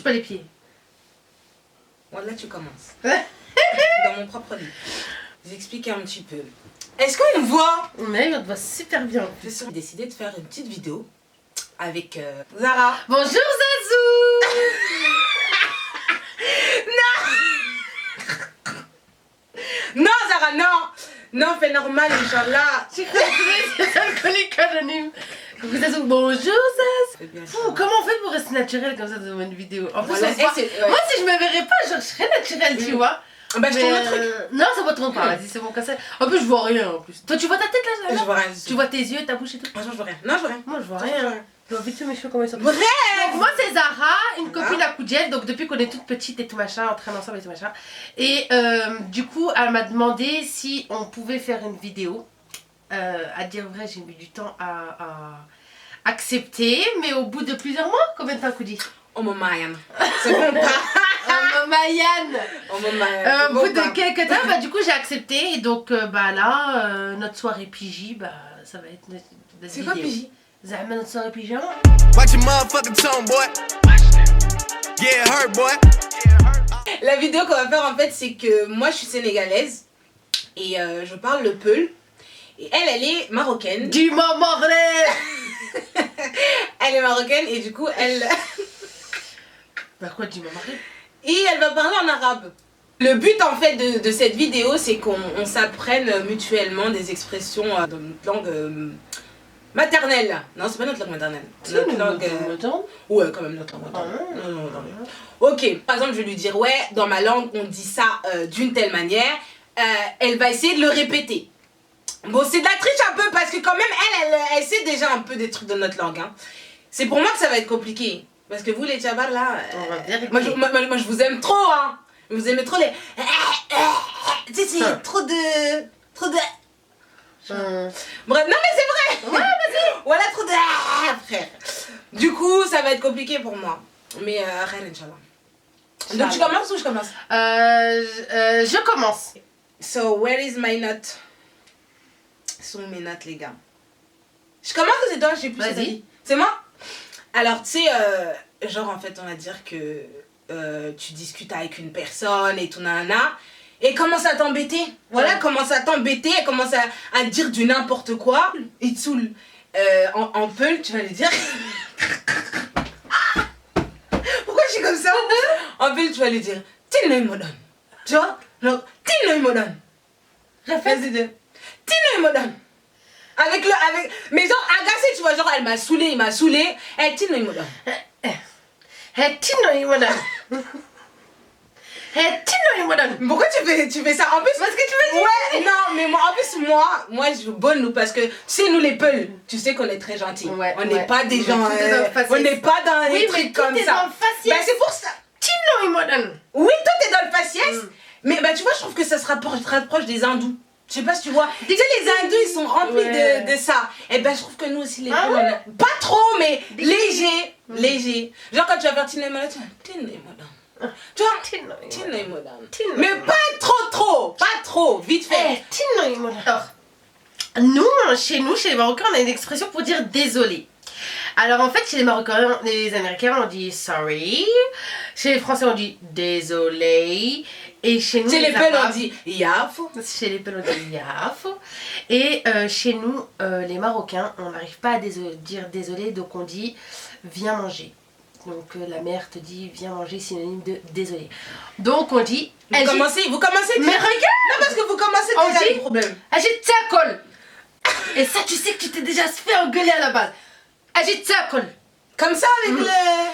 pas les pieds. Voilà, tu commences. Dans mon propre lit. J'explique un petit peu. Est-ce qu'on me voit? Mais on te voit super bien. J'ai décidé de faire une petite vidéo avec Zara. Bonjour Zazou. Non Zara, non. Non, fais normal, Inch'Allah. J'ai cru que c'était alcoolique anonyme. Coucou Zazou, bonjour Zaz. Oh, comment on fait pour rester naturel comme ça dans une vidéo? En plus, Voilà, on se voit. ouais. Moi si je me verrais pas, genre je serais naturelle, tu vois. Bah je tourne le truc. Non, ça va trop pas, vas-y, c'est bon, casse. En plus, je vois rien en plus. Toi, tu vois ta tête là, Je vois rien. Tu vois tes yeux, ta bouche et tout? Franchement, je vois rien. Non, je vois rien. Moi, je vois rien. Je vois vite fait mes cheveux comment ils sont. Bref. Donc, moi, c'est Zara, une copine à Koudjel. Donc, depuis qu'on est toute petite et tout machin, on traîne ensemble et tout machin. Et du coup, elle m'a demandé si on pouvait faire une vidéo. À dire vrai, j'ai mis du temps à accepter. Mais au bout de plusieurs mois, combien de temps, Koudi? Oh mon Mayan. C'est bon pas. Oh Mayan. Oh mon Mayan. Au bout de quelques temps, bah, du coup j'ai accepté et donc bah là notre soirée PJ, bah ça va être notre C'est quoi PJ? Zahma, notre soirée pyjama. Watch your motherfucking tone, boy. Yeah, hurt, boy. La vidéo qu'on va faire en fait, c'est que moi je suis sénégalaise et je parle le peul. Et elle est marocaine. Du mamoré. Elle est marocaine et du coup elle. Bah quoi, du mamoré? Et elle va parler en arabe. Le but en fait de cette vidéo, c'est qu'on s'apprenne mutuellement des expressions dans notre langue maternelle. Non, c'est pas notre langue maternelle. Notre langue. Ouais, quand même notre langue maternelle. Non. Ok, par exemple, je vais lui dire, ouais, dans ma langue, on dit ça d'une telle manière. Elle va essayer de le répéter. Bon, c'est de la triche un peu parce que quand même, elle sait déjà un peu des trucs de notre langue. Hein. C'est pour moi que ça va être compliqué. Parce que vous, les tchabars, là, moi, je vous aime trop, hein. Vous aimez trop les... Tu sais, c'est trop de... Bref, non mais c'est vrai. Ouais, vas-y. Voilà, trop de... frère. Du coup, ça va être compliqué pour moi. Mais rien, Inch'Allah. Donc, tu commences ou je commence? Je commence. So, where is my note? Sont mes notes, les gars. Je commence ou c'est toi? Je sais plus. Vas-y. C'est moi? Alors, tu sais, genre, en fait, on va dire que tu discutes avec une personne et tout, nanana, et elle commence à t'embêter. Voilà, elle commence à t'embêter, elle commence à dire du n'importe quoi. Il te saoule. En peul, tu vas lui dire. Pourquoi je suis comme ça? En peul, tu vas lui dire Tino Modon. Tu vois? Genre, Tino Modon. Répète. Tino Modon. Mais genre agacé, tu vois, genre elle m'a saoulé, il m'a saoulé. Tino Modon. Tino Modon. Tino Modon. Pourquoi tu fais ça? En plus, parce que tu m'as dit. Ouais, non, mais moi je bonne nous parce que tu sais, nous les peuls, tu sais qu'on est très gentils. Ouais, on n'est pas des gens. On n'est pas dans les trucs comme ça. Bah, c'est pour ça. Tino Modon. Oui, toi t'es dans le faciès. Mais bah, tu vois, je trouve que ça se rapproche des hindous. Je sais pas si tu vois. Tu sais, les hindous ils sont remplis de ça. Et ben, je trouve que nous aussi les peuls, on a... pas trop, mais léger. Genre quand tu vas faire Tino Modon, tu vois. Tu vois, Tino Modon. Mais pas trop, vite fait. Tino Modon. Nous, chez les Marocains, on a une expression pour dire désolé. Alors en fait, chez les Marocains, les Américains, on dit sorry. Chez les Français, on dit désolé. Et chez nous, chez les Peuls, on dit yafo. Chez les Peuls, on dit yafo. Et chez nous, les Marocains, on n'arrive pas à dire désolé, donc on dit viens manger. Donc la mère te dit viens manger, synonyme de désolé. Donc on dit. Vous commencez mais regarde. Non, parce que vous commencez déjà le problème. Agite ta colle. Et ça, tu sais que tu t'es déjà fait engueuler à la base. Agite ta colle. Comme ça avec le...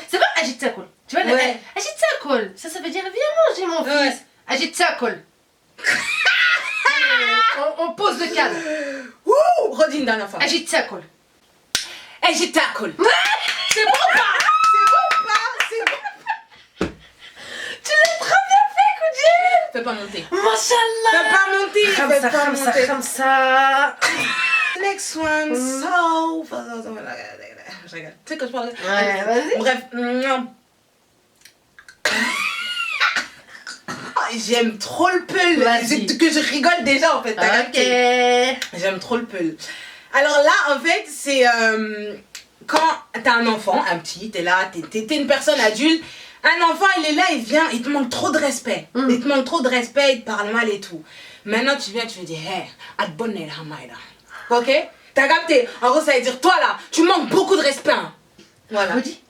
C'est pas agite ta colle. Tu vois, ouais. Agite ta colle. Ça veut dire viens manger mon fils. Agite ta colle. on pose le cadre. Ouh, redis une dernière fois. Agite ta colle. Agite ta colle. C'est bon ou pas? C'est bon. Tu l'as trop bien fait, Koudjel. Fais pas monter. Machallah. Fais pas monter. Comme ça. Next one. So... Je regarde. Tu sais quand je parle... Ouais, vas-y. Bref. J'aime trop le peul. Que je rigole déjà en fait. Ok. J'aime trop le peul. Alors là, en fait, c'est... quand t'as un enfant, un petit, t'es là, t'es une personne adulte, Un enfant, il est là, il vient, il te manque trop de respect. Il te manque trop de respect, il te parle mal et tout. Maintenant, tu viens, tu lui dis, hey, adbonne hamaida. Ok? T'as capté? En gros, ça veut dire, toi là, tu manques beaucoup de respect. Hein. Voilà. Redis.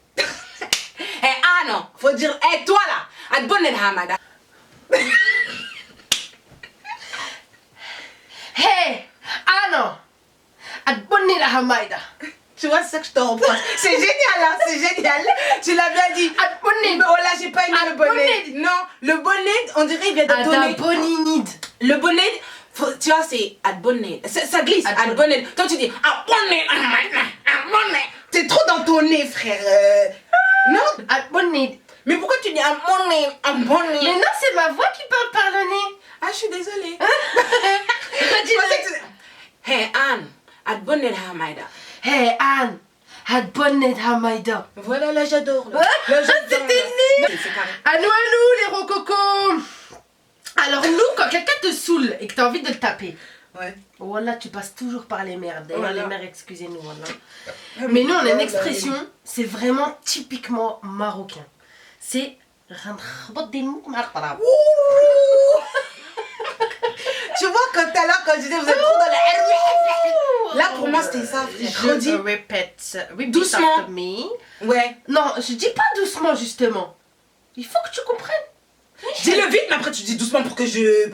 Hey, ah non, faut dire, hey, toi là, adbonne hamaida. Hey, ah non, adbonne la hamaida. Tu vois, c'est ça que je te reproche. C'est génial, hein, c'est génial. Tu l'as bien dit. Adbonne. Oh là, j'ai pas aimé le bonnet. Non, le bonnet, on dirait il vient de donner. Adboninid. Le bonnet, tu vois, c'est adbonnet. Ça glisse, adbonnet. Toi, tu dis adbonnet. T'es trop dans ton nez, frère. Non, Adbonid. mais pourquoi tu dis adbonnet, adbonnet? Mais non, c'est ma voix qui parle par le nez. Ah, je suis désolée. Redis. Hey, Anne, adbonnet hamaida. Hey Anne, adbonne hamaida. Voilà, là, j'adore. Là, C'était né. C'est carré. À nous, les rococos. Alors nous, quand quelqu'un te saoule et que t'as envie de le taper, Ouais. voilà, tu passes toujours par les mères. D'ailleurs, Voilà. les mères, excusez-nous. Voilà. Mais nous, on a une expression, c'est vraiment typiquement marocain. C'est... Tu vois, quand t'es là, quand je disais, vous êtes trop dans la... Là, pour moi, c'était ça. Je redis. Répète Doucement. after me. Ouais. Non, je dis pas doucement, justement. Il faut que tu comprennes. Dis-le vite, mais après, tu dis doucement pour que je...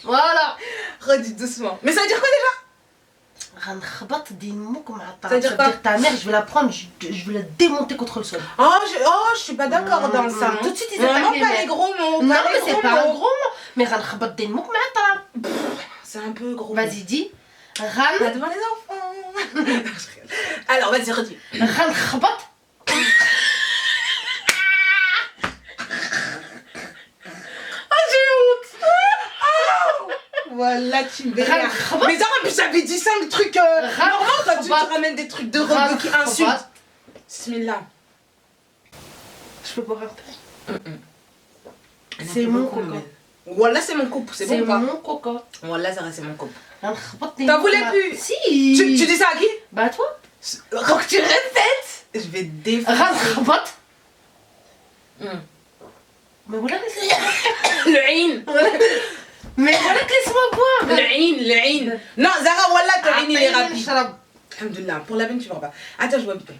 Voilà. Redis doucement. Mais ça veut dire quoi déjà? Ça veut dire quoi? ta mère, je vais la prendre, je vais la démonter contre le sol. Oh, je suis pas d'accord dans ça. Tout de suite, ils Vraiment attaquent les pas mères. les gros mots. Non, pas mais les c'est gros pas un mots. gros mot. Mais C'est un peu gros. vas-y, dis. Pas devant les enfants. Alors, vas-y, redis. Voilà, tu me vénères. Mais ça, en plus, j'avais dit 5 trucs normaux quand tu te ramènes des trucs de rebeu qui insultent. Bismillah. Je peux boire un peu. C'est mon coco. Voilà, c'est mon couple, c'est C'est bon ou pas? mon coco. Voilà, Zara, c'est mon couple. T'en voulais plus? Si. Tu dis ça à qui? Bah toi. Quand tu répètes, je vais te défoncer. Mais voilà, Le Aïn. mais voilà, laisse-moi boire. Le Aïn. Non, Zara, voilà, ton Aïn, il est rapide. Sharab. Alhamdulillah, pour la veine, tu vois pas. Attends, je vois vite.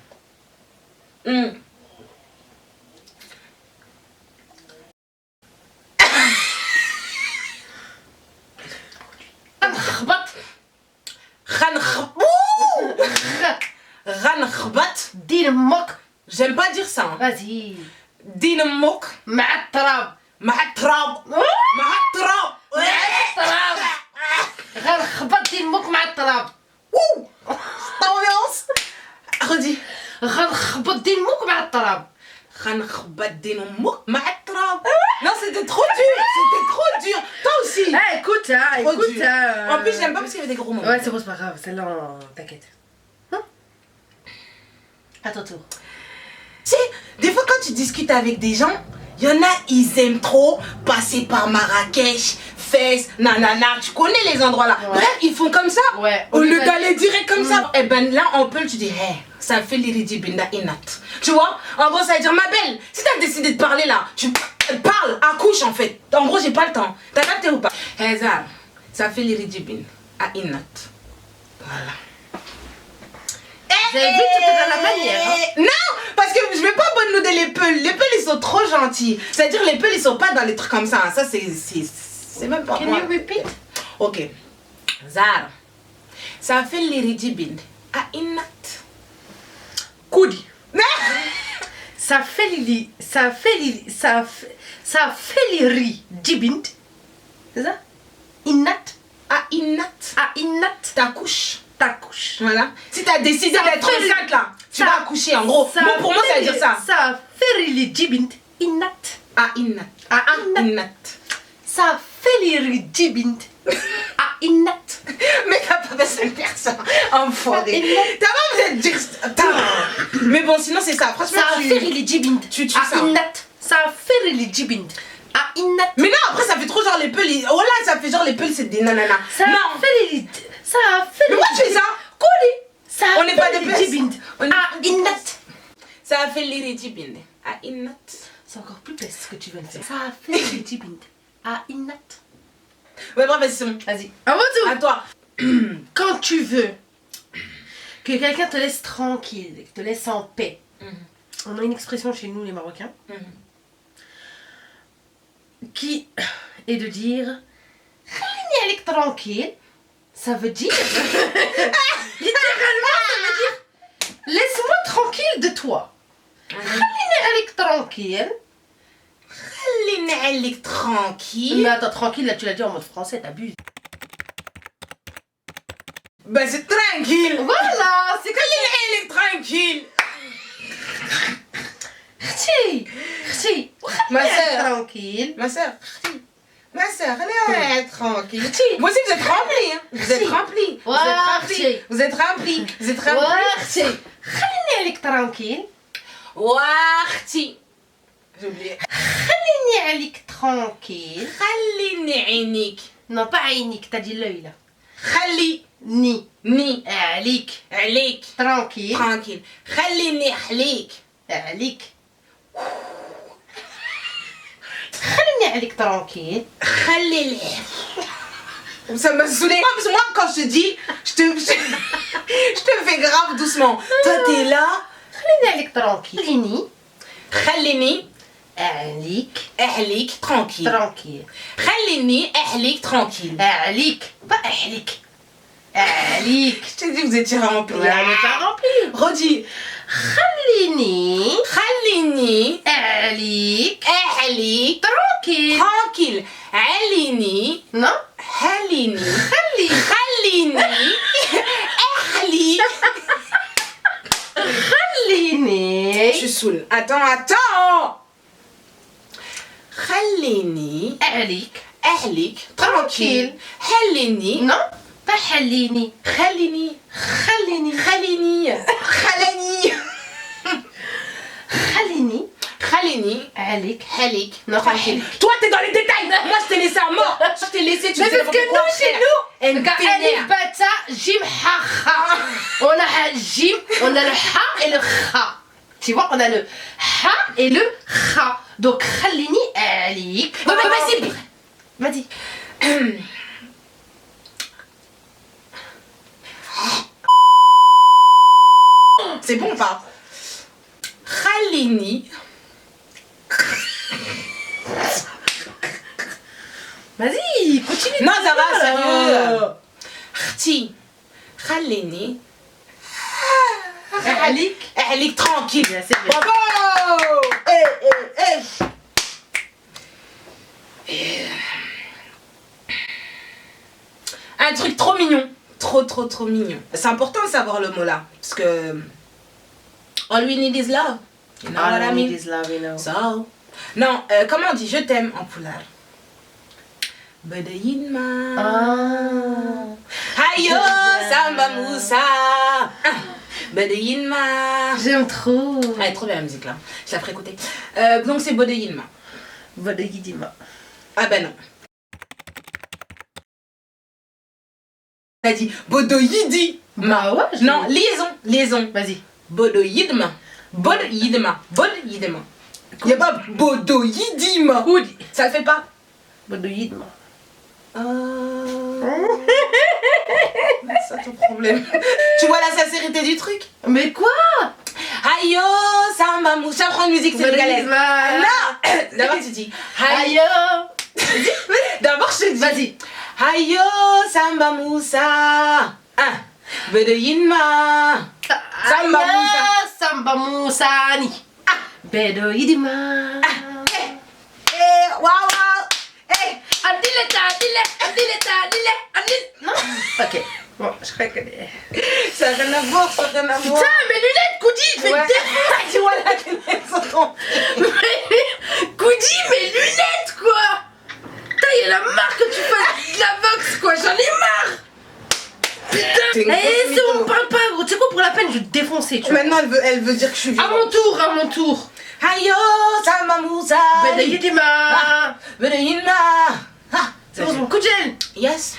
Rankhbat. Dis le moc. J'aime pas dire ça. Hein. Vas-y. Din mok. Ma'atrab. Mahatrab. Mahatrab. Ma'atrab. Rankhbat dis le moc ma'atrab. Ouh. Ambiance. Redis. Rankhbat dis le moc ma'atrab. Rankhbat din mok mahatrab. Non, c'était trop dur. C'était trop dur. Toi aussi. Eh, écoute, hein, Trop écoute. dur. En plus, j'aime pas parce qu'il y avait des gros mots. Ouais, c'est bon, c'est pas grave. Celle-là, t'inquiète. À ton tour. Tu sais, des fois quand tu discutes avec des gens, il y en a, ils aiment trop passer par Marrakech, Fès, nanana, tu connais les endroits là. Ouais. Bref, ils font comme ça. Ouais. Au lieu d'aller direct comme ça. Et ben là, on peut, tu dis, hey, ça fait l'iridi binda inat. Tu vois, en gros, ça veut dire, ma belle, si t'as décidé de parler là, tu parles, accouche en fait. En gros, j'ai pas le temps. T'as capté ou pas? Hey, ça fait l'iridi bin à inat. Voilà. Vous avez vu, tout est dans la manière. Hein. Non, parce que je vais pas bonne les peuls. Les peuls, ils sont trop gentils. C'est-à-dire, les peuls, ils sont pas dans les trucs comme ça. Ça, c'est même pas Can moi. you repeat? Ok. Zara. Ça fait l'iridi à inat. Koudi. Ça fait les riz dibint. C'est ça? Innat. À inat. À innat. T'accouches. T'accouches. Voilà. Si t'as décidé d'être fait enceinte là, tu ça- vas accoucher en gros. Ça Moi, pour moi, ça veut dire ça. Ça fait les dibint. Innat. À inat. À inat. Ça fait les riz dibint. À innat. Mais t'as pas besoin de faire ça. Enfoiré. Innat. T'as pas besoin de dire ça. Mais bon, sinon, c'est ça. Franchement, Ça fait les dibint. tu tues À ça. innat. Ça fait les dibint. À innat. Mais non, après, ça fait trop genre les peuls. Oh là, ça fait genre les peuls, c'est des nananas. Ça Non. fait les. Ça fait Mais les. pourquoi tu fais ça? Koudi. Ça On n'est pas fait des les pestes. dibint. On est- À innat. Ça a fait l'irritibine. À Innat. C'est encore plus peste ce que tu viens de dire. Ça a fait l'irritibine. Ah, Innat. Ouais, bref, c'est bon. Vas-y. À mon tour. À toi. Quand tu veux que quelqu'un te laisse tranquille, te laisse en paix, on a une expression chez nous les Marocains qui est de dire Khalini alik tranquille. Ça veut dire littéralement ça veut dire laisse-moi tranquille de toi. Khalini alik tranquille. Khalini alik tranquille. Mais attends, tranquille là tu l'as dit en mode français, t'abuses. Bah c'est tranquille. Voilà, c'est Khalini alik tranquille. Si, Ma sœur. tranquille. Ma soeur, elle est tranquille. Moi aussi, vous êtes remplis. Hein. Vous êtes remplis. Vous êtes remplis. Vous êtes remplis. Vous êtes remplis. خليني عليك tranquille. Warti. J'ai oublié. خليني عليك tranquille. Khalini عينيك. Non, pas عينيك, t'as dit l'œil là. Khalini عليك. عليك. Tranquille. Tranquille. Khalini عليك. عليك. خليني عليك tranquille. Khalili. Ça m'a saoulé. Parce que moi, quand je te dis, je te fais grave doucement. Toi, t'es là. خليني عليك tranquille. Khalini عليك عليك tranquille. tranquille. Khalini عليك tranquille. عليك. Pas عليك. عليك. Je t'ai dit que vous étiez remplis. Ouais, elle est pas remplie. Redis. خليني Khalini عليك عليك tranquille. tranquille. عليني Non? خليني خلي خليني عليك. خليني Je suis saoule. Attends. خليني عليك عليك tranquille. خليني non pas خليني خليني خليني خليني خليني خليني خليني عليك عليك non tranquille. tranquille. Toi t'es dans les détails. Moi je t'ai laissé à mort. Je t'ai laissé. Tu Mais sais parce que nous chez nous elle quand Alif Bata Jim Ha Kha, on a le Jim, on a le Ha et le Kha. Tu vois, on a le Ha et le Kha. Donc خليني عليك. Vas-y. C'est bon ou pas? Khalini. Vas-y, continue. Non, ça va, sérieux. Khti. Khalini. عليك. عليك tranquille. Bien, c'est bien. Bravo. Un truc trop mignon. Trop mignon. C'est important de savoir le mot là. Parce que all we need is love. You know what I mean? So. Non, comment on dit je t'aime en poulard? Bedayinma. Hayo Samba Moussa. Bedayinma. J'aime trop. Elle est trop bien la musique là. Je la ferai écouter. Donc c'est Bedayinma. Bodayidima. Ah ben non. T'as dit Bodoyidi. Bah ouais. Non, liaison. Vas-y. Bodoyidma. Bodoyidma. Y'a pas Bodoyidima. Oudi. Ça le fait pas. Bodayidima. C'est ton problème. Tu vois la sincérité du truc? Mais quoi? Ayo Samba Moussa. Prends une musique sénégalaise. Non. D'abord tu dis Ayo. D'abord je te dis. Vas-y. Ayo Samba Moussa. Bedoyinma. Samba Moussa. Samba Moussani. Bedoyidima. Waouh. Non? Ok. Bon, je crois que... Ça n'a rien à voir. Putain, mes lunettes, Koudi, je vais te défoncer. Tu vois la connaissance. Koudi, mes lunettes, quoi. Putain, il y a la marque que tu fasses de la boxe, quoi. J'en ai marre. Putain. Eh, c'est bon, parle pas, gros. Tu sais quoi, pour la peine, je vais te défoncer, tu vois. Maintenant, elle veut dire que je suis À mon tour. Ayo Samba Moussa. Bedoyidima. Bedoyinma. C'est bon, coup de gel. Yes.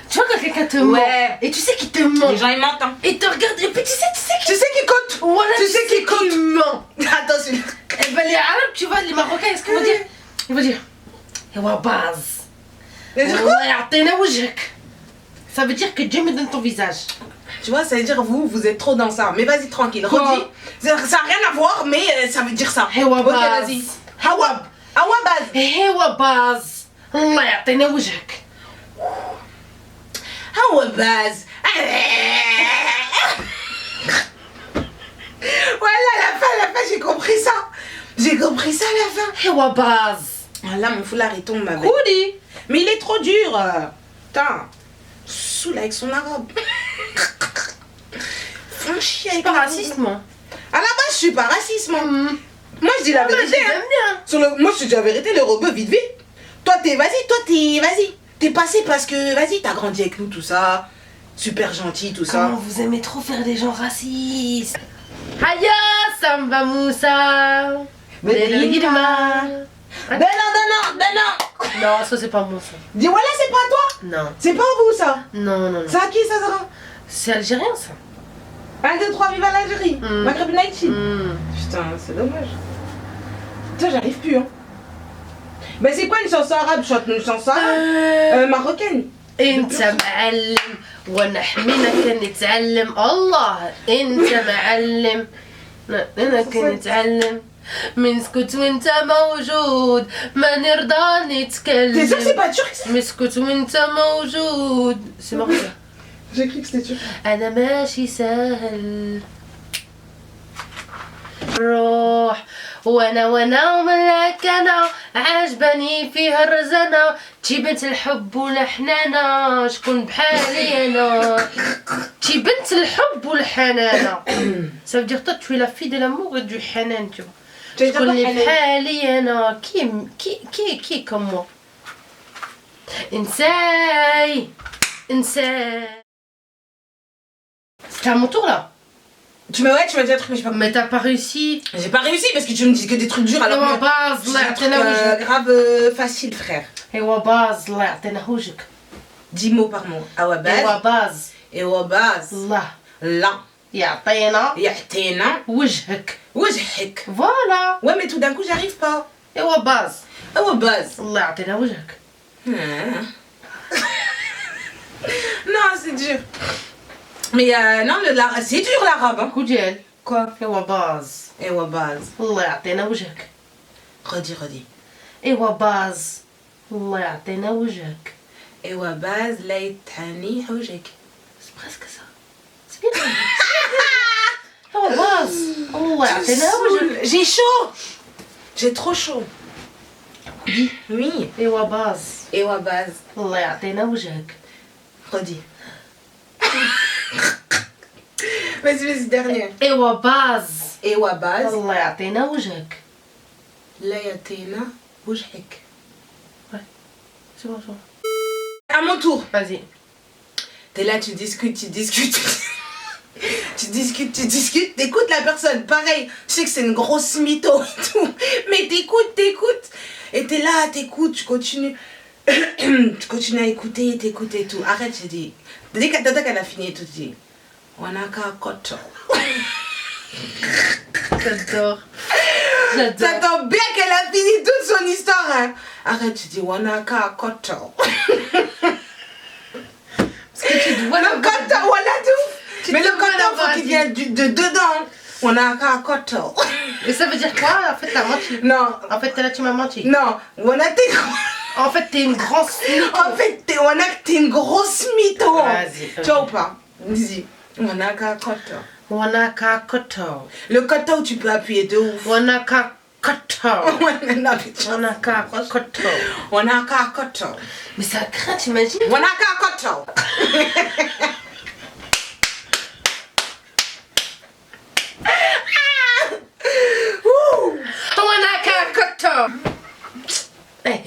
Tu vois quand quelqu'un te ment Ouais. et tu sais qu'il te ment Les gens ils mentent. Hein. et te regarde et puis tu sais Tu sais qui compte. voilà, Tu sais qui compte. qu'il ment. Attention. Et ben les arabes, tu vois, les marocains, qu'est-ce qu'ils vont dire? Ils vont dire Ewa baz. Allah ya'tina wajhak. Ça veut dire que Dieu me donne ton visage. Tu vois, ça veut dire vous êtes trop dans ça. Mais vas-y, tranquille, Quoi? redis. Ça n'a rien à voir, mais ça veut dire ça. Ewa Ok, baz. vas-y. Hawab. Hawabaz. Ewa baz. Allah ya'tina wajhak. Hawabaz. Voilà, la fin, j'ai compris ça. J'ai compris ça à la fin. Ewa baz. Ah, là, mon foulard, il tombe, ma belle. Koudi. Mais il est trop dur. Putain. Saoule avec son arabe. Un chien Je suis pas raciste, moi. À la base, je suis pas raciste, moi. Moi, je dis la Moi, vérité. je hein. l'aime bien. Moi, je te dis la vérité, le rebeu, vite, vite. Toi, vas-y. T'es passé parce que, vas-y, t'as grandi avec nous, tout ça. Super gentil, tout ça. Comment vous aimez trop faire des gens racistes. Aya, Samba Moussa. Bedrima. Ben non. Non, ça c'est pas moi ça. Dis, voilà, c'est pas toi. Non. C'est pas vous, ça. Non. C'est à qui, ça sera C'est algérien ça. 1, 2, 3, vive à l'Algérie. Maghreb Nighty. Mm. Putain, c'est dommage. Putain, j'arrive plus, hein. Ben, c'est quoi une chanson arabe? Chante une chanson arabe marocaine. انت معلم وانا حمينا كنتعلم الله انت معلم انا كنتعلم من سكت وانت موجود ما نرضى T'es sûr que c'est نتكلم pas turc, ça? مسكت وانت موجود سي مغربي J'ai cru que c'était turc. انا ماشي سهل روح وانا وملك انا عجبني فيها الرزانة تي بنت الحب والحنانة شكون بحالي انا تي بنت الحب والحنانة. Ça veut dire toi tu es la fille de l'amour et du hanan tu vois. Tu veux dire شكون quoi, اللي Hanan? بحالي انا qui comme moi. انساي C'est à mon tour là. Tu m'as dit un truc, mais j'ai pas compris. Mais t'as pas réussi. J'ai pas réussi parce que tu me dis que des trucs durs alors ايوا que باز الله c'est un truc يعطينا وجهك. grave facile, frère. ايوا باز الله يعطينا وجهك. 10 mots par mot. ايوا Awabaz. باز Awabaz. الله La. يعطينا Ya'tina. وجهك. Wajhik. Voilà. Ouais, mais tout d'un coup, j'arrive pas. ايوا باز Awabaz. الله يعطينا وجهك. Non, c'est dur. Mais non, c'est dur l'arabe. Hein. كوجيل. Quoi? ايوا باز Awabaz. الله يعطينا وجهك. Redis. ايوا باز الله يعطينا وجهك. Awabaz. Laytani. Wajhik. C'est presque ça. C'est bien. ايوا باز الله يعطينا وجهك. J'ai chaud. J'ai trop chaud. Oui. ايوا باز Awabaz. الله يعطينا وجهك. Redis. Vas-y, dernier. ايوا باز Awabaz. الله يعطينا وجهك. Laytana. Wajhik. C'est bon, c'est bon. À mon tour. Vas-y. T'es là, tu discutes. Tu discutes, t'écoutes la personne. Pareil, je sais que c'est une grosse mytho et tout. Mais t'écoutes. Et t'es là, t'écoutes, tu continues. Tu continues à écouter, t'écoutes et tout. Arrête, j'ai dit. Dès qu'elle a fini et tout, tu dis. Wanaka koto. J'adore. J'adore. T'attends bien qu'elle a fini toute son histoire. Hein. Arrête, tu dis Wanaka koto. Parce que tu dois Le koto, voilà tout. Tu Mais le dois koto, l'avoir faut qu'il dit. vienne de dedans. Wanaka koto. Et ça veut dire quoi? En fait, t'as menti. Non, En fait, t'es là, tu m'as menti. non, Wanate. En fait, t'es une grosse mytho. En fait, t'es une grosse mytho. Vas-y. Tu vois ou pas? Dis-y. Wanaka koto. Wanaka koto. Le koto où tu peux appuyer de ouf. Wanaka koto. Non, mais tu vois. Wanaka koto. Wanaka koto. Mais ça craint, t'imagines? Wanaka koto. Wanaka koto. Hey.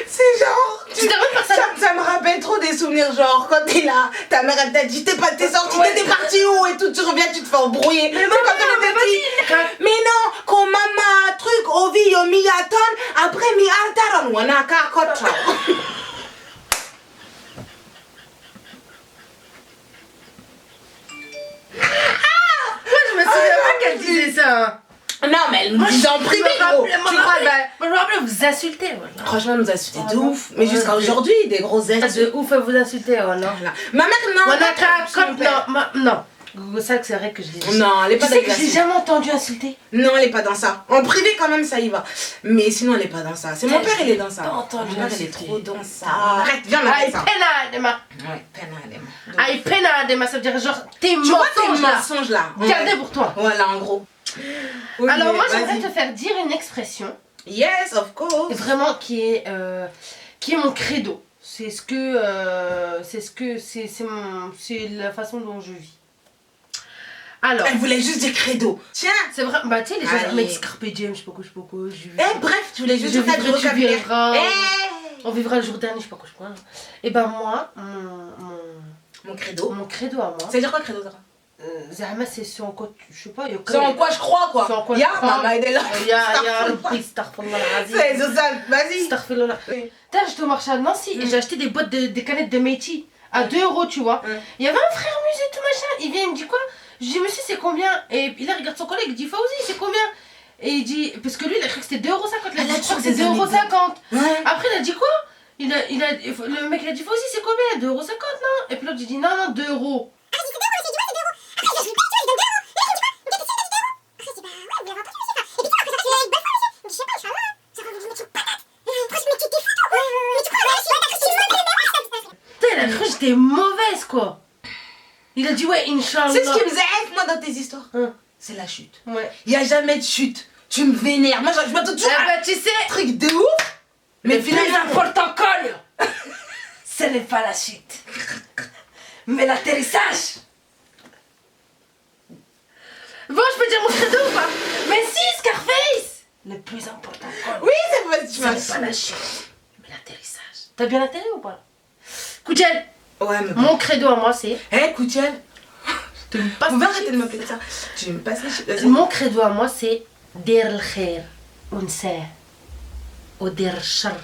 C'est genre. Tu devrais faire ça. Ça me rappelle trop des souvenirs, genre quand t'es là, ta mère elle t'a dit t'es sorti, t'es parti où et tout, tu reviens, tu te fais embrouiller. Mais maman, quand on était petit. Mais non, quand maman truc ovi yo miyaton, après mi altaron, wanaka koto. là. Non, mais elle nous disait en privé, gros. Tu crois, bah... Moi, je me rappelle, vous insultez, voilà. Franchement, elle nous a insulté de non. ouf. Mais Ouais, jusqu'à de- aujourd'hui, des grosses ailes. De ouf, elle vous insultez, voilà. Voilà. Ma mère, non. Moi, pas Naka, son comme. père. Non. Google ça, c'est vrai que je l'ai dit. Non, elle est Tu pas sais dans que je l'ai ça. jamais entendu insulter. Non, elle est pas dans ça. En privé, quand même, ça y va. Mais sinon, elle est pas dans ça. C'est mon père, il est dans ça. Pas Mon entendu père, il est insulter. trop dans ça. Arrête, viens là, Aïe, ça. pena, Dema. Ouais, peine à l'aime. Aïe, pena, Dema. Ça veut dire genre, tes Tu vois tes mensonges là. mensonges là. Gardez pour toi. Voilà, en gros. Oui, Alors, mais moi, vas-y. j'aimerais te faire dire une expression. Yes, of course. Vraiment qui est mon credo. C'est la façon dont je vis. Alors, Elle voulait juste dire credo. Tiens. c'est vrai, bah tu sais les gens Allez. mec carpe diem, je sais pas quoi, je vis. Bref, tu voulais juste Je faire du vivrai, tu vocabulaire. vivras. Eh. On vivra le jour dernier, je sais pas quoi, je crois. Et ben moi, Mon credo. mon credo à moi, Ça veut dire quoi credo, Zara? Zahma c'est ce en quoi, je sais pas, il y a C'est en quoi je crois, quoi. C'est en quoi je Ya, crois. maman, elle est là. Ya Rabbi, astaghfirullah al-azim. C'est ça, vas-y. Astaghfirullah. Oui. Putain, j'étais au marché à Nancy et j'ai acheté des boîtes des canettes de Meiji à 2 €, tu vois. Il y avait un frère musée, tout machin. Il vient, il me dit quoi? Je dis, monsieur, c'est combien? Et il regarde son collègue, il dit, Fauzi, c'est combien? Et il dit, parce que lui, il a cru que c'était 2,50 €. Il a dit, je crois que c'est 2,50 €. Ouais. Après, il a dit quoi? Le mec, il a dit, Fauzi, c'est combien? 2,50 €, non? Et puis l'autre, il dit, non, 2 €. Putain, il a cru que j'étais mauvaise, quoi. Il a dit, ouais, Inch'Allah. C'est ce qui me faisait moi dans tes histoires. Hein. C'est la chute. Ouais. Il n'y a jamais de chute. Tu me vénères. Moi, je m'attends toujours Ah à bah, tu sais. un truc de ouf. Mais Le plus finalement, important, cogne, ce n'est pas la chute, mais l'atterrissage. Bon, je peux dire mon credo ou pas? Mais si, Scarface. Le plus important, cogne, oui, c'est pas tu ce m'as n'est pas la chute, mais l'atterrissage. T'as bien atterri ou pas? Koudjel, Ouais, mais bon. mon credo à moi, c'est... Hé, Koutiel, Tu me passes vous la pouvez arrêter de shit. m'appeler ça. Tu me passes les chutes. Vas-y. Mon credo à moi, c'est dir الخير ونساه ودير الشر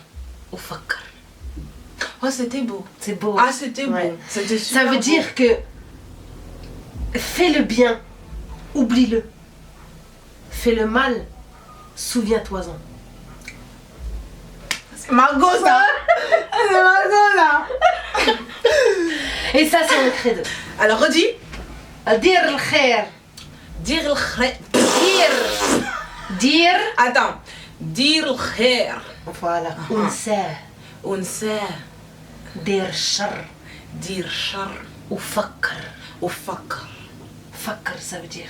وفكر. Oh, c'était beau. C'est beau. Ah, c'était Ouais. beau. C'était super Ça veut beau. dire que fais le bien, oublie-le. Fais le mal, souviens-toi-en. C'est Margot, ça. C'est Margot, là. Et ça, c'est mon credo. Alors, redis. Dire الخير. Dire le khair. Dire. Attends. Dire le khair. Voilà. ونساه. ونساه. دير الشر Dire char. وفكر. وفكر. Fakr, ça veut dire.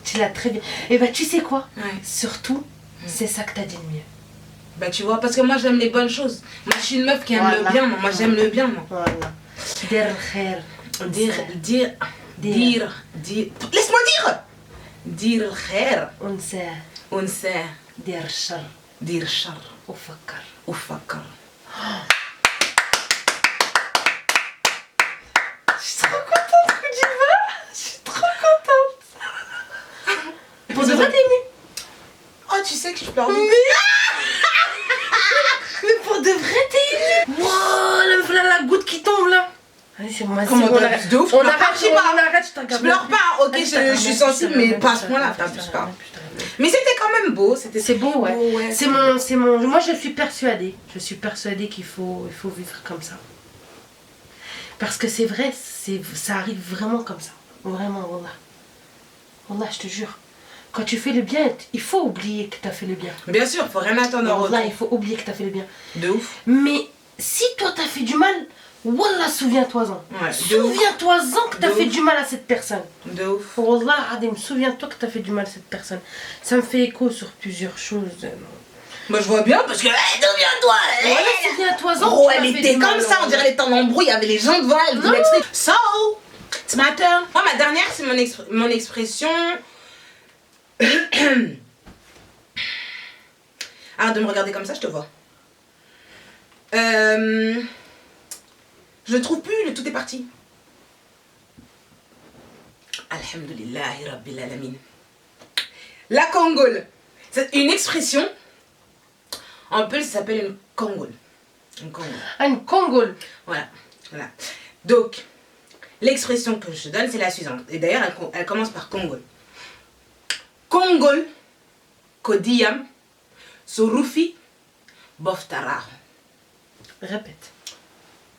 Tu l'as très bien. Et bah, tu sais quoi? Ouais. Surtout, c'est ça que t'as dit de mieux. Bah, tu vois, parce que moi, j'aime les bonnes choses. Moi, je suis une meuf qui aime Voilà. le bien. Moi, j'aime le bien, moi. Voilà. Dir الخير. Dire. Laisse-moi dire. Dire le khair. ونساه. ونساه. دير الشر Dire char. وفكر. وفكر. Je suis trop contente, Koudiva. Je suis trop contente. Pour de vrai, t'es émue. Oh, tu sais que je pleure. Mais pour de vrai, t'es émue. Wow, voilà la goutte qui tombe là. Vas-y, c'est moi. Comment c'est- t'as plus de ouf, On tu pleures arrête, pas, je sais pas. on arrête, je te Je regarde. pleure pas, ok, Vas-y, je te suis regarde, sensible, te mais regarde, pas à ce te point-là, regarde, t'abuses te pas. regarde, te regarde. Mais c'était quand même beau, c'était C'est beau, ouais. c'est C'est mon. Moi, je suis persuadée. Je suis persuadée qu'il faut vivre comme ça. Parce que c'est vrai, ça arrive vraiment comme ça. Vraiment, Wallah. Wallah, je te jure. Quand tu fais le bien, il faut oublier que tu as fait le bien. Bien sûr, faut rien attendre en Wallah, retour. il faut oublier que tu as fait le bien. De ouf. Mais si toi, tu as fait du mal, Wallah, souviens-toi-en. Ouais, de ouf. Souviens-toi-en que tu as De fait ouf. du mal à cette personne. De ouf. Wallah, Adim, souviens-toi que tu as fait du mal à cette personne. Ça me fait écho sur plusieurs choses. Moi, je vois bien parce que. Souviens-toi. Wallah, souviens-toi-en. Gros, que tu as elle fait était du comme mal, ça, on dirait elle était en embrouille, il y avait les gens devant elle, voulait expliquer. So, it's my turn. Moi, ma dernière, c'est mon expression. Arrête de me regarder comme ça, je te vois. Je le trouve plus, le tout est parti. Alhamdulillahi Rabbil Alamin. La Kongole. C'est une expression. En plus, ça s'appelle une Kongole. Une Kongole. Ah, une Kongole. Voilà. Voilà. Donc, l'expression que je te donne, c'est la suivante. Et d'ailleurs, elle commence par Kongole. Kongol, Kodiyam, Sorufi, Boftara. Répète.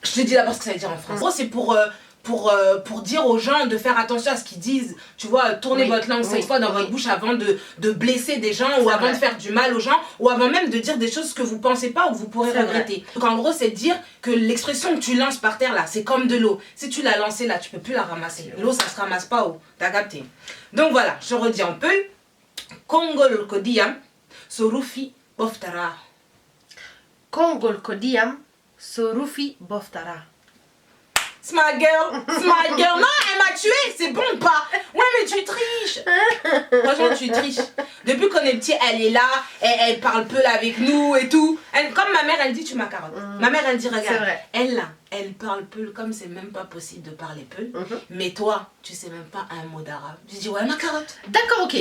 Je te dis d'abord ce que ça veut dire en français. En gros, c'est pour dire aux gens de faire attention à ce qu'ils disent. Tu vois, tournez votre langue 7 fois dans votre bouche avant de blesser des gens ou avant de faire du mal aux gens ou avant même de dire des choses que vous pensez pas ou que vous pourrez regretter. Donc en gros, c'est de dire que l'expression que tu lances par terre là, c'est comme de l'eau. Si tu l'as lancée là, tu peux plus la ramasser. L'eau, ça se ramasse pas haut. T'as capté? Donc voilà, je redis un peu. Kongol Kodiyam, Sorufi, Boftara. Kongol Kodiyam, Sorufi, Boftara. C'est ma girl, c'est ma girl. Non, elle m'a tué, c'est bon ou pas? Ouais, mais tu triches. Franchement, tu triches. Depuis qu'on est petit, elle est là, elle parle peu là avec nous et tout. Comme ma mère, elle dit, tu m'as carotte. Ma mère, elle dit, regarde, elle là, elle parle peu, comme c'est même pas possible de parler peu. Mais toi, tu sais même pas un mot d'arabe. Je dis, ouais, ma carotte. D'accord, ok.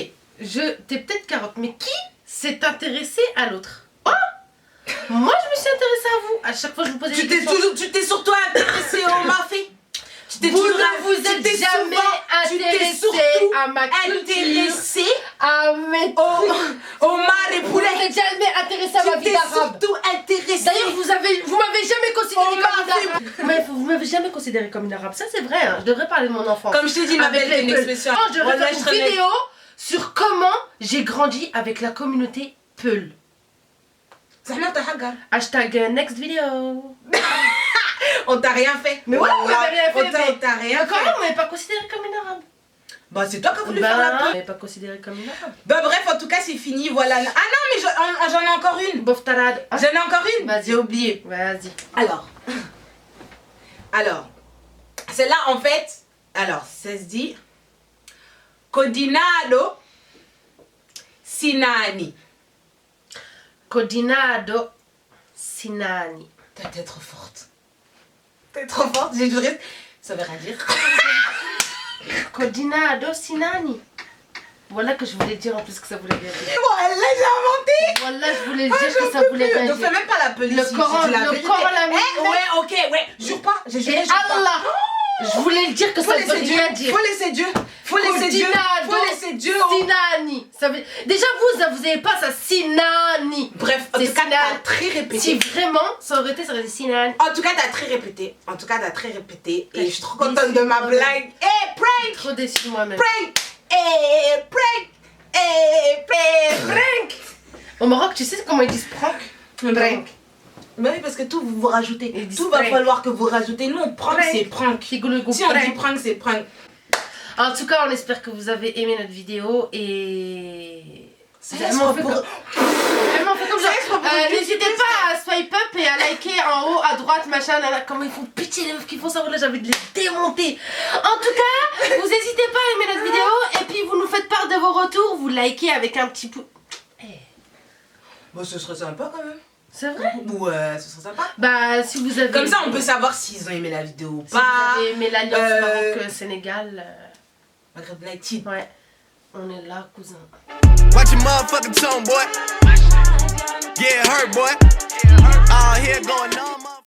T'es peut-être carotte, mais qui s'est intéressé à l'autre? Moi, je me suis intéressée à vous. À chaque fois, je vous posais des questions. Tu t'es surtout intéressée au mafé. Vous ne vous êtes jamais intéressé à ma culture, intéressé à mes au mar et Vous poulet. n'êtes jamais intéressé à ma vie d'arabe. Surtout intéressé. D'ailleurs, vous m'avez jamais considéré comme une arabe. Mais vous m'avez jamais considéré comme une arabe. Ça, c'est vrai. Hein. Je devrais parler de mon enfance. Comme je t'ai dit, ma belle, c'est une expression. Je devrais faire une vidéo sur comment j'ai grandi avec la communauté Peul. Hashtag next video. On t'a rien fait. Mais ouais, on t'a rien fait. On t'a rien fait. Comment on m'avait pas considéré comme une arabe? Bah c'est toi qui as voulu faire la On pub. m'avait pas considéré comme une arabe. Bah bref, en tout cas c'est fini, voilà. Ah non mais j'en ai encore une. Boftarade. J'en ai encore une. Vas-y. J'ai oublié. Vas-y. Alors, celle-là en fait, alors ça se dit Codinado Sinani. Codinado Sinani. T'es trop forte. T'es trop forte, j'ai juré. Ça veut rien dire. Codinado Sinani. Voilà que je voulais dire en plus que ça voulait rien dire. Voilà, j'ai inventé. Voilà, je voulais dire que ça voulait rien dire. Ne fais même pas la police. Le Coran, l'a mis. Ouais, ok, ouais. Jure pas. J'ai juré. Allah. Je voulais le dire que ça veut rien dire. Faut laisser Dieu. Faut laisser Dieu. Faut laisser Dieu. Sinani. Ça veut... Déjà vous avez pas ça. Sinani. Bref, en tout cas, t'as très répété. Si vraiment ça aurait été Sinani. En tout cas, t'as très répété. Et je suis trop contente de ma blague. Eh, prank. Trop déçue moi-même. Prank. Eh, prank. Eh, prank. Au Maroc, tu sais comment ils disent prank? Prank. Bah oui, parce que tout vous rajoutez. Ils disent Tout va prank. falloir que vous rajoutez. Nous, on prank, c'est prank. Si on dit prank, c'est prank. En tout cas, on espère que vous avez aimé notre vidéo et... Vraiment fait comme ça. N'hésitez pas à swipe up et à liker en haut, à droite, machin, là, comment ils font pitié les meufs qui font ça, là j'ai envie de les démonter. En tout cas, vous n'hésitez pas à aimer notre vidéo et puis vous nous faites part de vos retours, vous likez avec un petit pouce. Bon, ce serait sympa quand même. C'est vrai? Ouais, ce serait sympa. Bah, si vous avez... Comme ça, on peut savoir s'ils ont aimé la vidéo ou Si pas. vous avez aimé l'alliance Maroc-Sénégal... Maghreb Light. Ouais, on est là, cousin. Watch your motherfucking tone, boy. Yeah, it hurt, boy. Out here going on,